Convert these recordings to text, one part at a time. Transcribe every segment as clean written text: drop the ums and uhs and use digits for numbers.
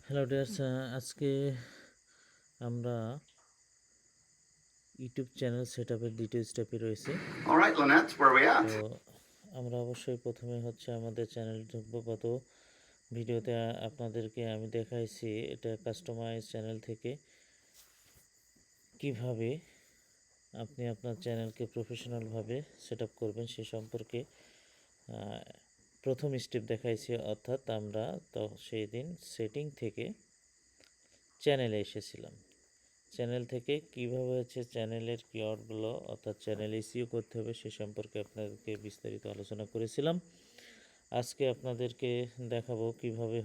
Hello dears, আজকে আমরা YouTube channel set আপের দ্বিতীয় স্টেপে রয়েছে। All right, Lynette, where are we at? তো আমরা অবশ্যই প্রথমে আমাদের চ্যানেল ঢুকবো। গত ভিডিওতে আপনাদেরকে আমি দেখাইছি এটা কাস্টমাইজ চ্যানেল থেকে কিভাবে আপনি আপনার চ্যানেলকে প্রফেশনালভাবে সেট আপ করবেন সে সম্পর্কে প্রথম স্টেপ দেখাইছি। অর্থাৎ আমরা তো সেই দিন সেটিং থেকে চ্যানেলে এসেছিলাম। চ্যানেল থেকে কীভাবে চ্যানেলের কিওয়ার্ডগুলো অর্থাৎ চ্যানেল এসইও করতে হবে সে সম্পর্কে আপনাদেরকে বিস্তারিত আলোচনা করেছিলাম। আজকে আপনাদেরকে দেখাবো কিভাবে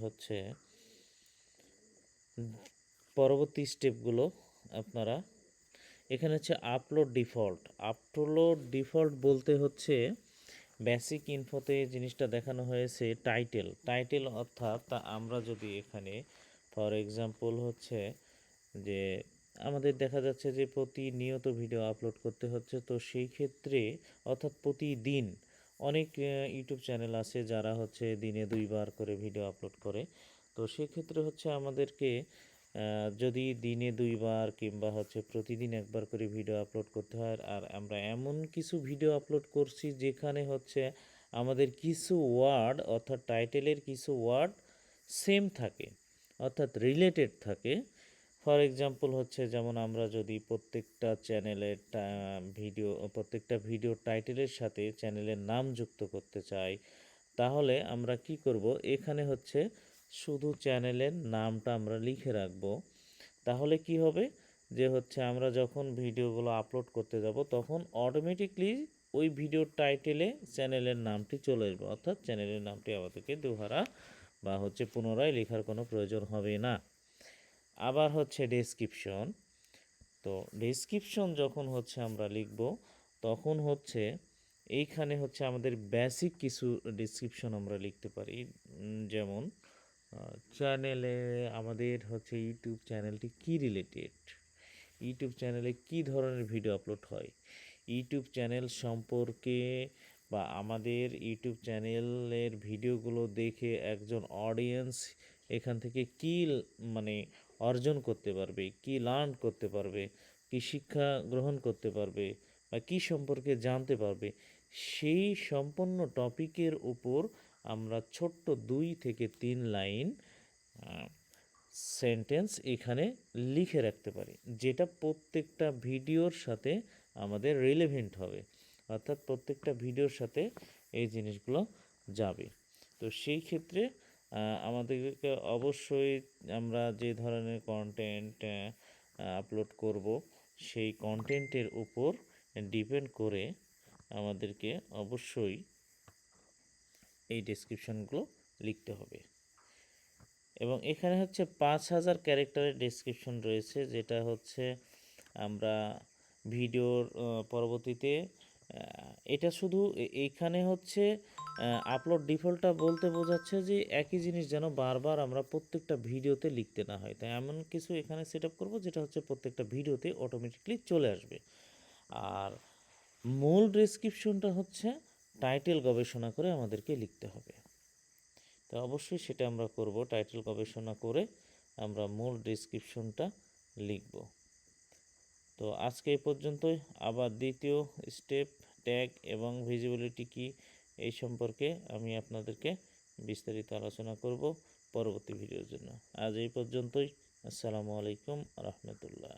পরবর্তী স্টেপগুলো আপনারা এখানে আপলোড ডিফল্ট বলতে বেসিক ইনফোতে জিনিসটা দেখানো হয়েছে টাইটেল অর্থাৎ আমরা যদি এখানে ফর এক্সাম্পল যে আমাদের দেখা যাচ্ছে যে প্রতিনিয়ত ভিডিও আপলোড করতে হচ্ছে, তো সেই ক্ষেত্রে অর্থাৎ প্রতিদিন অনেক ইউটিউব চ্যানেল আছে যারা দিনে 2বার করে ভিডিও আপলোড করে। তো সেক্ষেত্রে আমাদেরকে যদি দিনে 2বার কিংবা প্রতিদিন 1বার করে ভিডিও আপলোড করতে হয়, আর আমরা এমন কিছু ভিডিও আপলোড করছি যেখানে আমাদের কিছু ওয়ার্ড অর্থাৎ টাইটেলের কিছু ওয়ার্ড সেম থাকে অর্থাৎ রিলেটেড থাকে। ফর এক্সাম্পল যেমন আমরা যদি প্রত্যেকটা ভিডিও টাইটেলের সাথে চ্যানেলের নাম যুক্ত করতে চাই, তাহলে আমরা কি করব, এখানে শুধু চ্যানেলের নামটা আমরা লিখে রাখব। তাহলে কি হবে যে আমরা যখন ভিডিওগুলো আপলোড করতে যাব তখন অটোমেটিকলি ওই ভিডিওর টাইটেলে চ্যানেলের নামটি চলে আসবে, অর্থাৎ চ্যানেলের নামটি আমাদেরকে দুহারা বা পুনরায় লেখার কোনো প্রয়োজন হবে না। আবার ডেসক্রিপশন। তো ডেসক্রিপশন যখন আমরা লিখব তখন এইখানে আমাদের বেসিক কিছু ডেসক্রিপশন আমরা লিখতে পারি। যেমন চ্যানেলে আমাদের ইউটিউব চ্যানেলটি কি রিলেটেড, ইউটিউব চ্যানেলে কি ধরনের ভিডিও আপলোড হয়, ইউটিউব চ্যানেল সম্পর্কে বা আমাদের ইউটিউব চ্যানেলের ভিডিওগুলো দেখে একজন অডিয়েন্স এখান থেকে কি অর্জন করতে পারবে, কি লার্ন করতে পারবে, কি শিক্ষা গ্রহণ করতে পারবে বা কি সম্পর্কে জানতে পারবে, সেই সম্পূর্ণ টপিকের উপর আমরা ছোট্ট 2 থেকে 3 লাইন সেন্টেন্স এখানে লিখে রাখতে পারি, যেটা প্রত্যেকটা ভিডিওর সাথে আমাদের রিলেভেন্ট হবে, অর্থাৎ প্রত্যেকটা ভিডিওর সাথে এই জিনিসগুলো যাবে। তো সেই ক্ষেত্রে আমাদেরকে অবশ্যই আমরা যে ধরনের কন্টেন্ট আপলোড করব সেই কন্টেন্টের উপর ডিপেন্ড করে আমাদেরকে অবশ্যই এই ডেসক্রিপশনগুলো লিখতে হবে। এবং এখানে 5000 ক্যারেক্টারের ডেসক্রিপশন রয়েছে, যেটা আমরা ভিডিওর পরবর্তীতে এটা শুধু এইখানে আপলোড ডিফল্টটা বলতে বোঝাচ্ছে যে একই জিনিস যেন বারবার আমরা প্রত্যেকটা ভিডিওতে লিখতে না হয়, তাই এমন কিছু এখানে সেট আপ করবো যেটা প্রত্যেকটা ভিডিওতে অটোমেটিকলি চলে আসবে। আর মূল ডেসক্রিপশনটা টাইটেল গবেষণা করে আমাদেরকে লিখতে হবে। তো অবশ্যই সেটা আমরা করব, টাইটেল গবেষণা করে আমরা মূল ডেসক্রিপশনটা লিখব। তো আজকে এই পর্যন্তই। আবার দ্বিতীয় স্টেপ ট্যাগ এবং ভিজিবিলিটি কি এই সম্পর্কে আমি আপনাদেরকে বিস্তারিত আলোচনা করব পরবর্তী ভিডিওর জন্য। আজ এই পর্যন্তই। আসসালামু আলাইকুম রহমতুল্লাহ।